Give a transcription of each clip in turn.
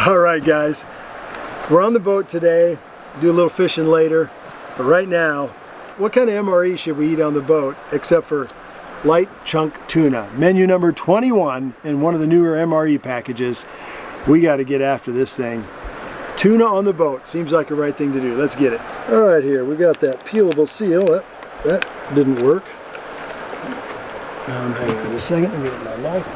All right, guys, we're on the boat today. Do a little fishing later, but right now, what kind of MRE should we eat on the boat except for light chunk tuna? Menu number 21 in one of the newer MRE packages. We got to get after this thing. Tuna on the boat seems like the right thing to do. Let's get it. All right, here we got that peelable seal. That didn't work. Hang on just a second. Let me get my knife.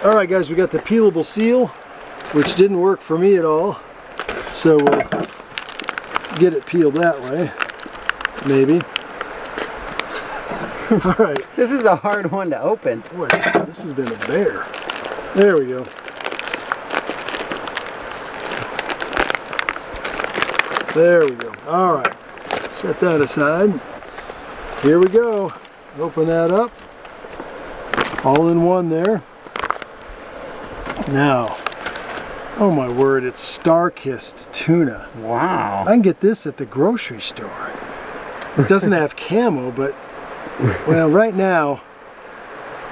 All right, guys, we got the peelable seal, which didn't work for me at all. So we'll get it peeled that way, maybe. All right. This is a hard one to open. Boy, this has been a bear. There we go. There we go. All right. Set that aside. Here we go. Open that up. All in one there. Now, oh my word, it's Starkist Tuna. Wow. I can get this at the grocery store. It doesn't have camo, but well, right now,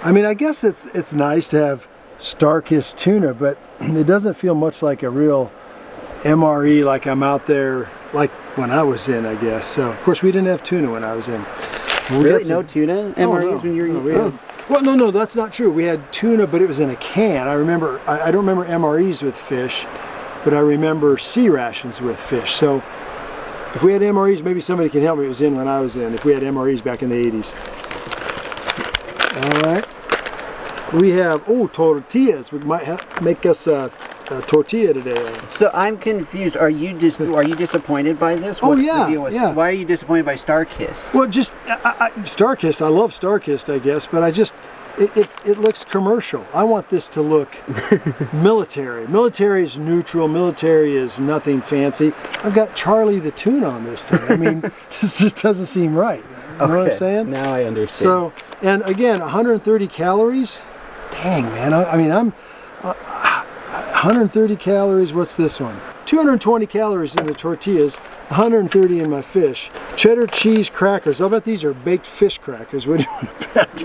I mean, I guess it's nice to have Starkist Tuna, but it doesn't feel much like a real MRE like I'm out there, like when I was in, I guess. So, of course, we didn't have tuna when I was in. Really? No tuna MREs when you were in? Well, no, that's not true. We had tuna, but it was in a can. I remember, I don't remember MREs with fish, but I remember sea rations with fish. So, if we had MREs, maybe somebody can help me. It was in when I was in, if we had MREs back in the 80s. All right. We have, tortillas. We might make us a tortilla today. So I'm confused. Are you disappointed by this? What's the deal with, why are you disappointed by Starkist? Well, just Starkist. I love Starkist, I guess, but it looks commercial. I want this to look military. Military is neutral. Military is nothing fancy. I've got Charlie the Tuna on this thing. I mean, this just doesn't seem right. You know what I'm saying? Now I understand. So, and again, 130 calories. Dang, man. I mean, I'm 130 calories. What's this one? 220 calories in the tortillas, 130 in my fish. Cheddar cheese crackers. I'll bet these are baked fish crackers. What do you want to bet?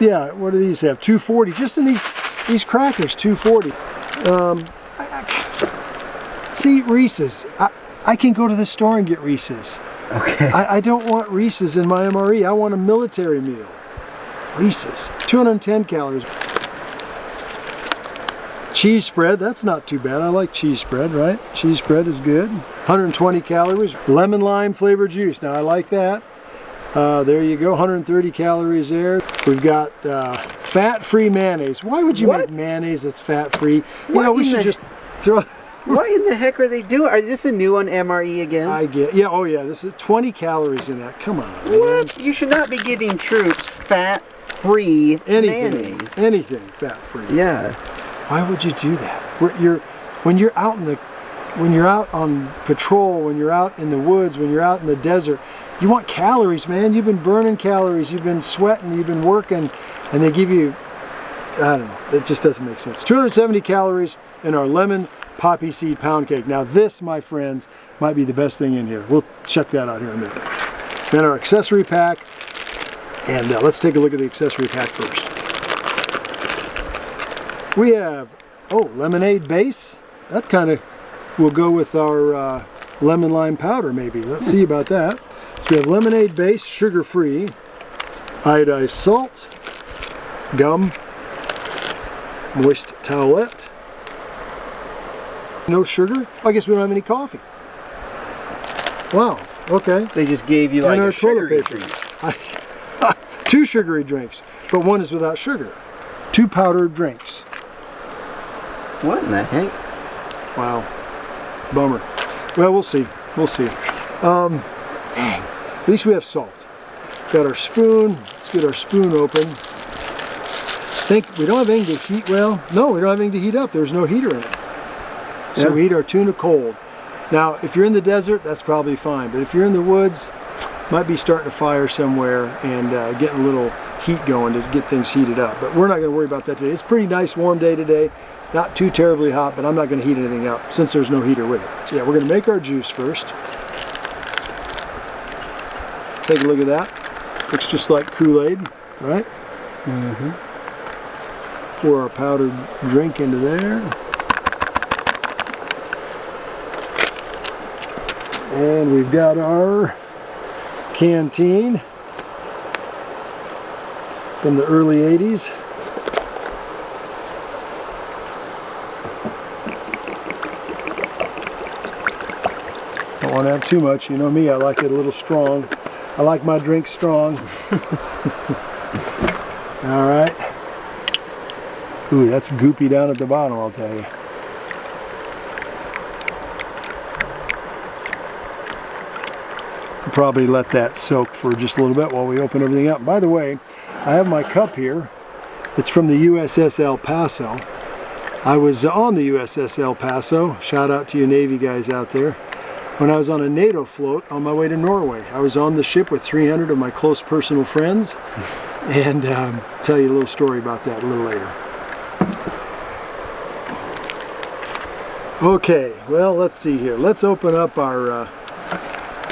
Yeah, what do these have? 240. Just in these crackers, 240. See, Reese's. I can go to the store and get Reese's. Okay. I don't want Reese's in my MRE. I want a military meal. Reese's. 210 calories. Cheese spread, that's not too bad. I like cheese spread, right? Cheese spread is good. 120 calories. Lemon lime flavored juice. Now I like that. There you go, 130 calories there. We've got fat-free mayonnaise. Why would you make mayonnaise that's fat-free? You know, we should just throw... What in the heck are they doing? Is this a new one, MRE again? I get, yeah, oh yeah, this is 20 calories in that. Come on, what? Man. You should not be giving troops fat-free mayonnaise. Anything fat-free. Yeah. Why would you do that? When you're out on patrol, when you're out in the woods, when you're out in the desert, you want calories, man. You've been burning calories, you've been sweating, you've been working, and they give you, I don't know, it just doesn't make sense. 270 calories in our lemon poppy seed pound cake. Now this, my friends, might be the best thing in here. We'll check that out here in a minute. Then our accessory pack, and let's take a look at the accessory pack first. We have, lemonade base. That kind of will go with our lemon lime powder maybe. Let's see about that. So we have lemonade base, sugar-free, iodized salt, gum, moist towelette. No sugar? I guess we don't have any coffee. Wow, okay. They just gave you like a sugary drink. 2 sugary drinks, but one is without sugar. 2 powdered drinks. What in the heck? Wow, bummer. Well, we'll see. We'll see. Dang. At least we have salt. Got our spoon. Let's get our spoon open. We don't have anything to heat. Well, no, we don't have anything to heat up. There's no heater in it. So we eat our tuna cold. Now, if you're in the desert, that's probably fine. But if you're in the woods, might be starting a fire somewhere and getting a little heat going to get things heated up. But we're not going to worry about that today. It's a pretty nice warm day today. Not too terribly hot, but I'm not going to heat anything up since there's no heater with it. So yeah, we're going to make our juice first. Take a look at that. Looks just like Kool-Aid. right? Mm-hmm. Pour our powdered drink into there. And we've got our canteen from the early 80s. Don't want to have too much. You know me, I like it a little strong. I like my drink strong. All right. Ooh, that's goopy down at the bottom, I'll tell you. I'll probably let that soak for just a little bit while we open everything up. By the way, I have my cup here. It's from the USS El Paso. I was on the USS El Paso. Shout out to you Navy guys out there. When I was on a NATO float on my way to Norway. I was on the ship with 300 of my close personal friends, and tell you a little story about that a little later. Okay, well, let's see here. Let's open up our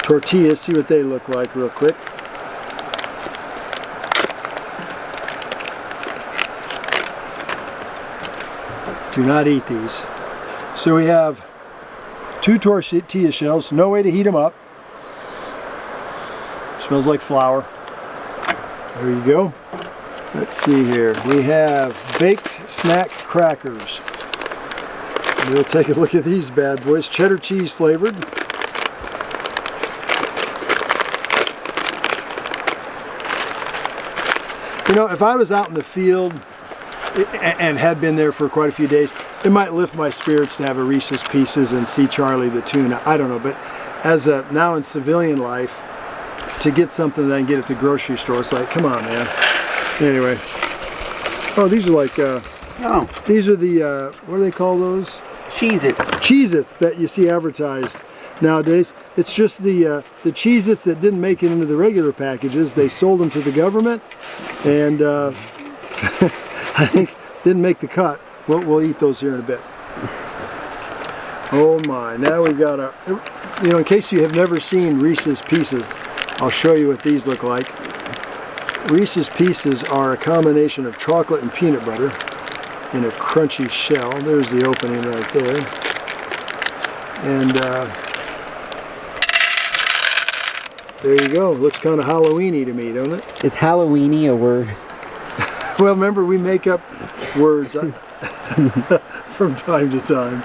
tortillas, see what they look like real quick. Do not eat these. So we have 2 tortilla shells, no way to heat them up. Smells like flour. There you go. Let's see here. We have baked snack crackers. We'll take a look at these bad boys. Cheddar cheese flavored. You know, if I was out in the field and had been there for quite a few days, it might lift my spirits to have a Reese's Pieces and see Charlie the tuna. I don't know, but as a now in civilian life, to get something that I can get at the grocery store, it's like, come on, man. Anyway, oh, these are like, these are the what do they call those? Cheez-Its. Cheez-Its that you see advertised nowadays. It's just the Cheez-Its that didn't make it into the regular packages. They sold them to the government, and I think didn't make the cut. We'll eat those here in a bit. Oh my, now we've got a, you know, in case you have never seen Reese's Pieces, I'll show you what these look like. Reese's Pieces are a combination of chocolate and peanut butter in a crunchy shell. There's the opening right there. And there you go. Looks kind of Halloween-y to me, don't it? Is Halloween-y a word? Well, remember, we make up words from time to time.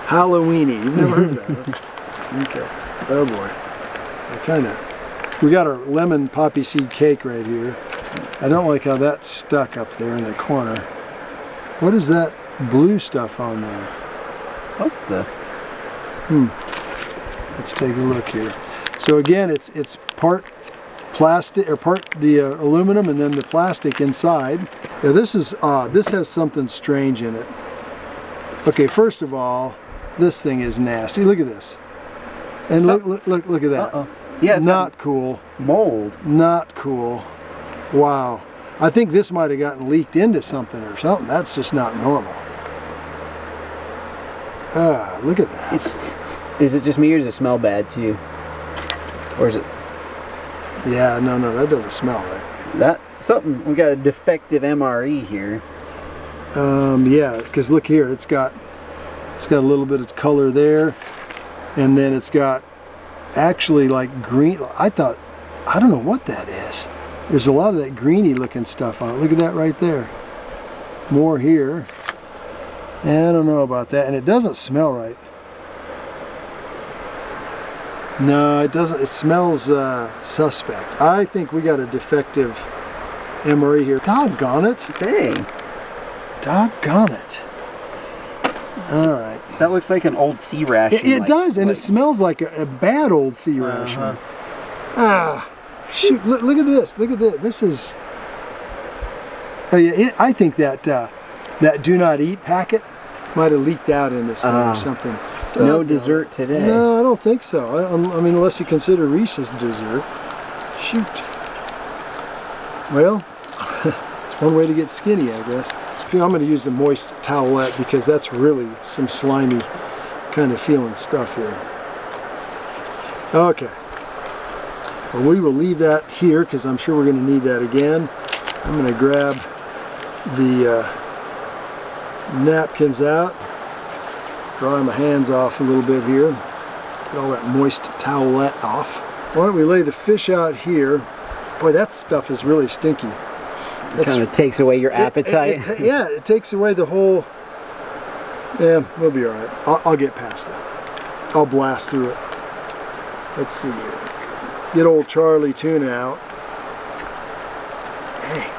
Halloween-y. You've never heard of that, huh? Okay. Oh boy. We got our lemon poppy seed cake right here. I don't like how that's stuck up there in the corner. What is that blue stuff on there? What the? Let's take a look here. So again, it's part plastic, or part the aluminum and then the plastic inside. Yeah, this is odd. This has something strange in it. Okay, first of all, this thing is nasty. Look at this. And look at that. Uh-oh. Yeah, it's not cool. Mold. Not cool. Wow. I think this might have gotten leaked into something or something. That's just not normal. Look at that. Is it just me or does it smell bad to you? Or is it? Yeah, no, that doesn't smell right. We got a defective MRE here. Yeah, because look here, it's got a little bit of color there, and then it's got actually like green. I don't know what that is. There's a lot of that greeny looking stuff on it. Look at that right there. More here. And I don't know about that, and it doesn't smell right. No, it doesn't. It smells suspect. I think we got a defective MRE here. Doggone it. Dang. Doggone it. All right. That looks like an old sea ration. It does, and it smells like a bad old sea ration. Shoot, look at this. Look at this. This is... Oh, yeah, I think that that do not eat packet might have leaked out in this thing or something. No dessert today. No, I don't think so. I mean, unless you consider Reese's dessert. Shoot. Well, it's one way to get skinny, I guess. I'm going to use the moist towelette because that's really some slimy kind of feeling stuff here. Okay. Well, we will leave that here because I'm sure we're going to need that again. I'm going to grab the napkins out, dry my hands off a little bit here, get all that moist towelette off. Why don't we lay the fish out here? Boy, that stuff is really stinky. It kind of takes away your appetite. Yeah, it takes away the whole. Yeah, we'll be all right. I'll get past it. I'll blast through it. Let's see here. Get old Charlie Tuna out. Hey.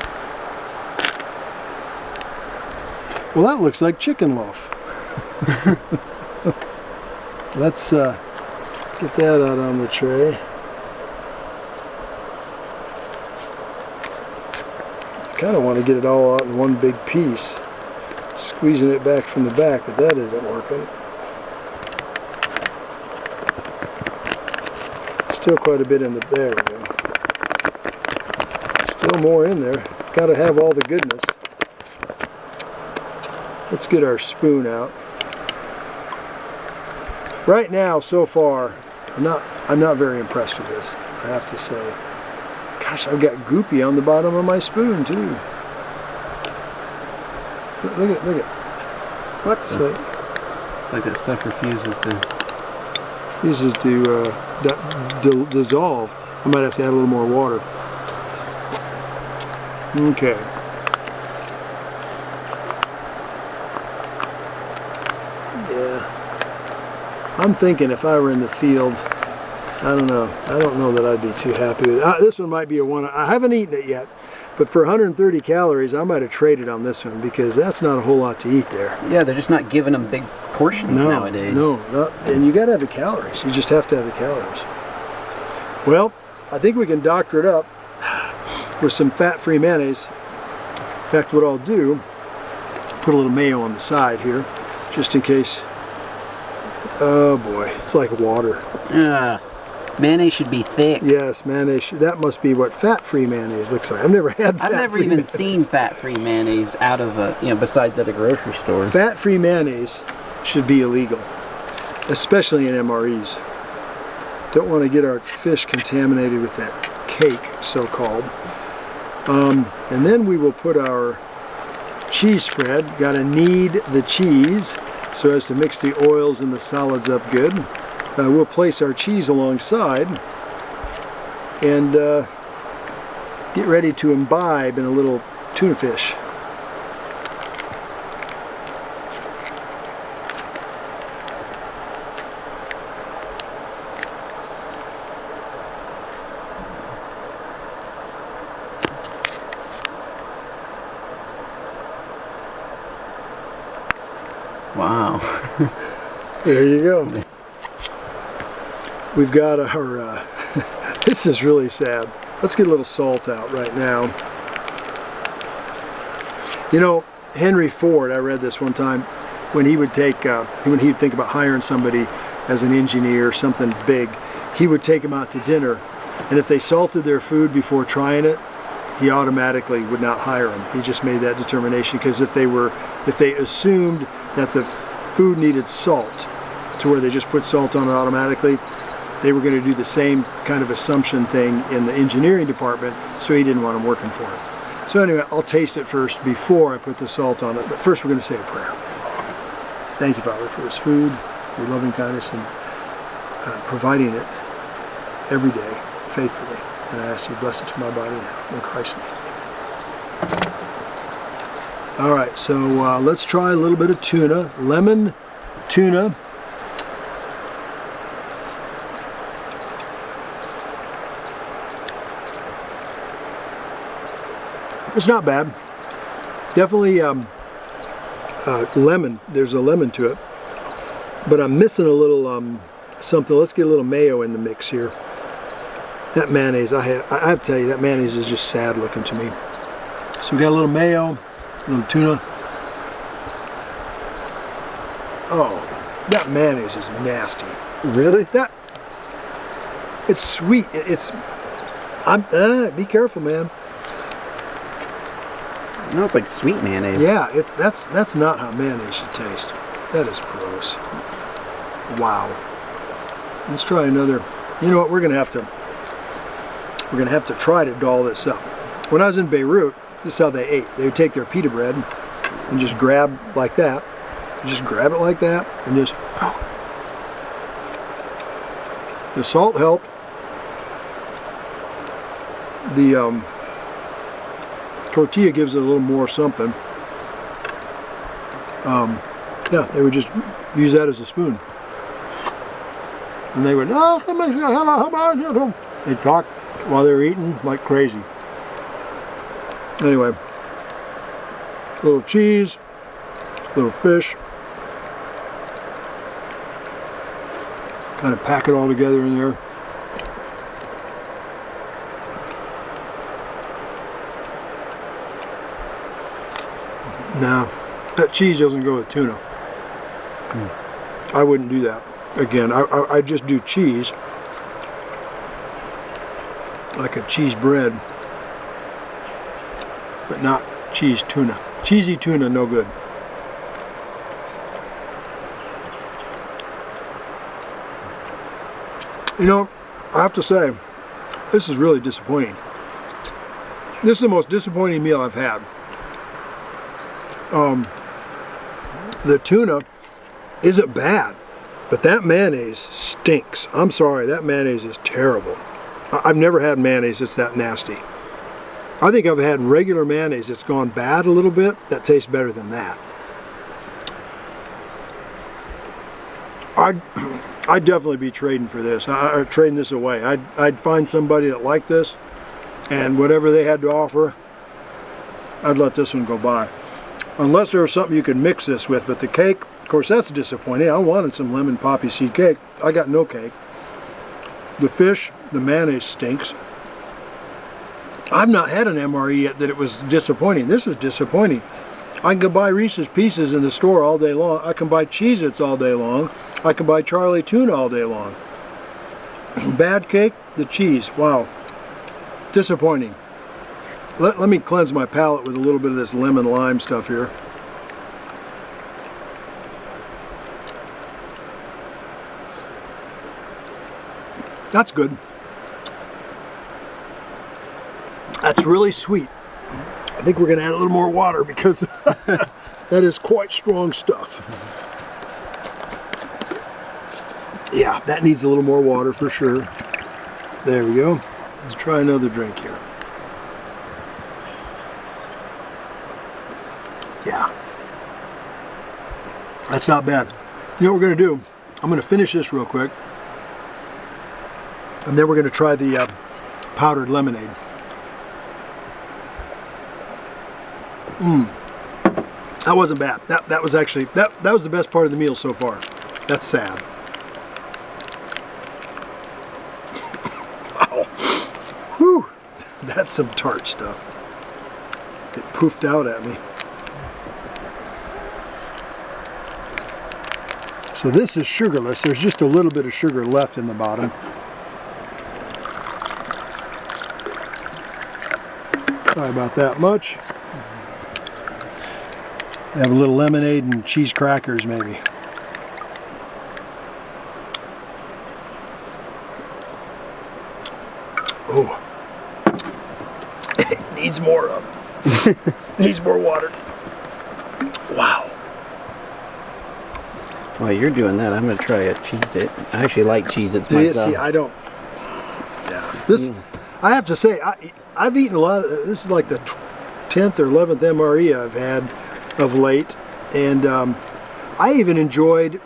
Well, that looks like chicken loaf. Let's get that out on the tray. Kind of want to get it all out in one big piece. Squeezing it back from the back, but that isn't working. Still quite a bit in the, there we go. Still more in there. Got to have all the goodness. Let's get our spoon out. Right now, so far, I'm not very impressed with this, I have to say. Gosh, I've got goopy on the bottom of my spoon too. Look at. What? It's like that stuff refuses to dissolve. I might have to add a little more water. Okay. Yeah. I'm thinking if I were in the field, I don't know that I'd be too happy with it. This one might be a one. I haven't eaten it yet, but for 130 calories, I might have traded on this one because that's not a whole lot to eat there. Yeah, they're just not giving them big portions nowadays. No, and you got to have the calories. You just have to have the calories. Well, I think we can doctor it up with some fat-free mayonnaise. In fact, what I'll do, put a little mayo on the side here, just in case. Oh boy, it's like water. Mayonnaise should be thick. Yes, mayonnaise. That must be what fat-free mayonnaise looks like. I've never had fat-free I've never even seen fat-free mayonnaise out of a, besides at a grocery store. Fat-free mayonnaise should be illegal, especially in MREs. Don't want to get our fish contaminated with that cake, so-called. And then we will put our cheese spread. Got to knead the cheese so as to mix the oils and the solids up good. We'll place our cheese alongside and get ready to imbibe in a little tuna fish. Wow. There you go. We've got our, this is really sad. Let's get a little salt out right now. You know, Henry Ford, I read this one time, when he would take, when he'd think about hiring somebody as an engineer, something big, he would take them out to dinner, and if they salted their food before trying it, he automatically would not hire them. He just made that determination, because if they assumed that the food needed salt, to where they just put salt on it automatically, they were going to do the same kind of assumption thing in the engineering department, so he didn't want them working for him. So anyway, I'll taste it first before I put the salt on it, but first we're going to say a prayer. Thank you, Father, for this food, your loving kindness, and providing it every day, faithfully. And I ask you to bless it to my body now, in Christ's name. All right, so let's try a little bit of tuna, lemon tuna. It's not bad. Definitely lemon. There's a lemon to it. But I'm missing a little something. Let's get a little mayo in the mix here. That mayonnaise, I have to tell you, that mayonnaise is just sad looking to me. So we got a little mayo, a little tuna. Oh, that mayonnaise is nasty. Really? It's sweet. Be careful, man. No, it's like sweet mayonnaise. Yeah, that's not how mayonnaise should taste. That is gross. Wow. Let's try another. You know what? We're gonna have to try to doll this up. When I was in Beirut, this is how they ate. They would take their pita bread and just grab like that. Just grab it like that and just, the salt helped. The tortilla gives it a little more something. Yeah, they would just use that as a spoon. And they would, they'd talk while they were eating like crazy. Anyway, a little cheese, a little fish. Kind of pack it all together in there. Nah, that cheese doesn't go with tuna. I wouldn't do that. Again, I just do cheese, like a cheese bread, but not cheese tuna. Cheesy tuna, no good. You know, I have to say, this is really disappointing. This is the most disappointing meal I've had. The tuna isn't bad, but that mayonnaise stinks. I'm sorry, that mayonnaise is terrible. I've never had mayonnaise that's that nasty. I think I've had regular mayonnaise that's gone bad a little bit that tastes better than that. I'd definitely be trading for this. Or trading this away. I'd find somebody that liked this, and whatever they had to offer, I'd let this one go by. Unless there was something you could mix this with, but the cake, of course, that's disappointing. I wanted some lemon poppy seed cake. I got no cake. The fish, the mayonnaise stinks. I've not had an MRE yet that it was disappointing. This is disappointing. I can buy Reese's Pieces in the store all day long. I can buy Cheez-Its all day long. I can buy Charlie Tuna all day long. Bad cake, the cheese, wow. Disappointing. Let me cleanse my palate with a little bit of this lemon lime stuff here. That's good. That's really sweet. I think we're going to add a little more water because that is quite strong stuff. Yeah, that needs a little more water for sure. There we go. Let's try another drink here. Yeah. That's not bad. You know what we're going to do? I'm going to finish this real quick. And then we're going to try the powdered lemonade. That wasn't bad. That was actually, that was the best part of the meal so far. That's sad. Wow. Whew. That's some tart stuff. It poofed out at me. So this is sugarless. There's just a little bit of sugar left in the bottom. Sorry about that much. Have a little lemonade and cheese crackers maybe. Oh, it needs more needs more water. Wow. While you're doing that, I'm going to try a Cheez-It. I actually like Cheez-Its myself. See, I don't. Yeah. This, I have to say, I've eaten a lot of, this is like the 10th or 11th MRE I've had of late, and I even enjoyed,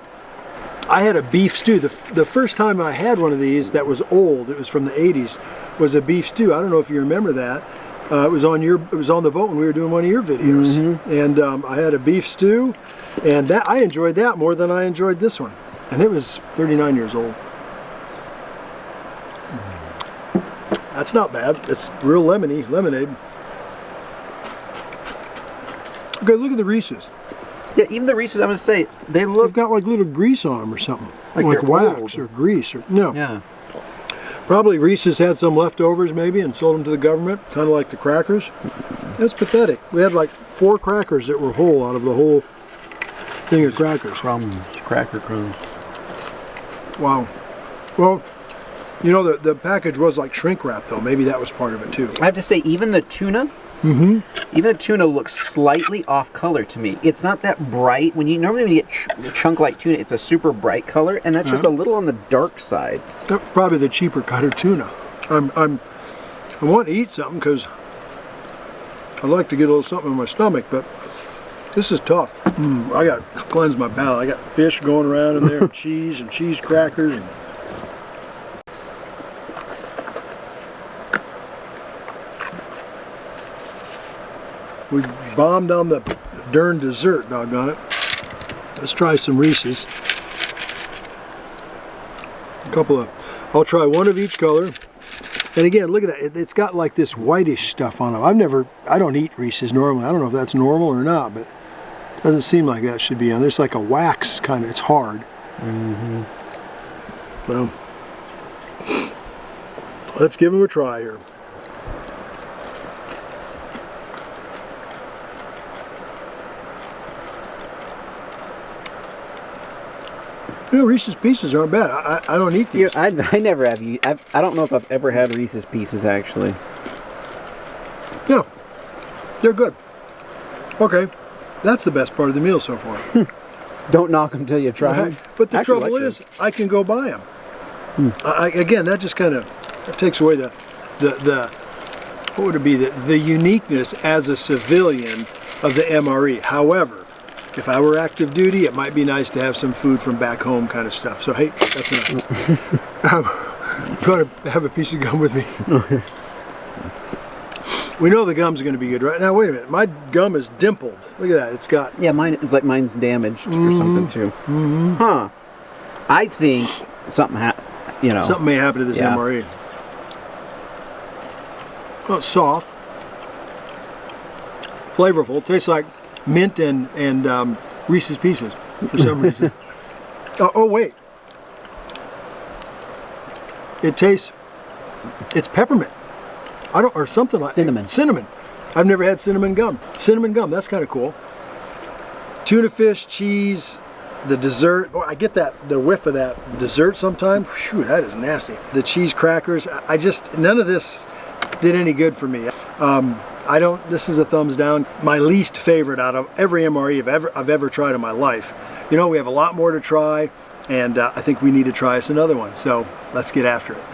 I had a beef stew. The first time I had one of these that was old, it was from the 80s, was a beef stew. I don't know if you remember that. It was on the boat when we were doing one of your videos. And I had a beef stew, and that I enjoyed that more than I enjoyed this one. And it was 39 years old. That's not bad. It's real lemony lemonade. Okay, look at the Reese's. Yeah, even the Reese's, I would say, they've got like little grease on them or something. Like wax old. Or grease. Or no. Yeah. Probably Reese's had some leftovers maybe and sold them to the government, kind of like the crackers. That's pathetic. We had like 4 crackers that were whole out of the whole thing of crackers. Crumbs, cracker crumbs. Wow. Well, you know, the package was like shrink wrap though. Maybe that was part of it too. I have to say, even the tuna Even the tuna looks slightly off color to me. It's not that bright. When you get chunk like tuna, it's a super bright color, and that's just a little on the dark side. That's probably the cheaper cutter tuna. I want to eat something because I like to get a little something in my stomach, but this is tough. I got to cleanse my palate. I got fish going around in there, and cheese crackers. And we bombed on the darn dessert, doggone it. Let's try some Reese's. I'll try one of each color. And again, look at that. It's got like this whitish stuff on them. I don't eat Reese's normally. I don't know if that's normal or not, but it doesn't seem like that should be on. There's like a wax kind of, it's hard. Well, let's give them a try here. You know, Reese's Pieces aren't bad. I don't eat these. I never have. I don't know if I've ever had Reese's Pieces, actually. Yeah, they're good. Okay, that's the best part of the meal so far. Don't knock them till you try them. But the trouble is, I can go buy them. Again, that just kind of takes away the what would it be, the uniqueness as a civilian of the MRE. However, if I were active duty, it might be nice to have some food from back home kind of stuff. So hey, that's enough. I'm going to have a piece of gum with me. We know the gum's going to be good, right? Now wait a minute, my gum is dimpled. Look at that, it's got... Yeah, it's like mine's damaged or something too. Huh. I think something something may happen to this MRE. Oh, it's soft. Flavorful, tastes like mint and Reese's Pieces for some reason. Oh wait, it's peppermint. Or something like cinnamon. Cinnamon. I've never had cinnamon gum. Cinnamon gum, that's kind of cool. Tuna fish, cheese, the dessert. Oh, I get the whiff of that dessert sometimes. Phew, that is nasty. The cheese crackers. None of this did any good for me. This is a thumbs down. My least favorite out of every MRE I've ever tried in my life. You know, we have a lot more to try, and I think we need to try us another one. So let's get after it.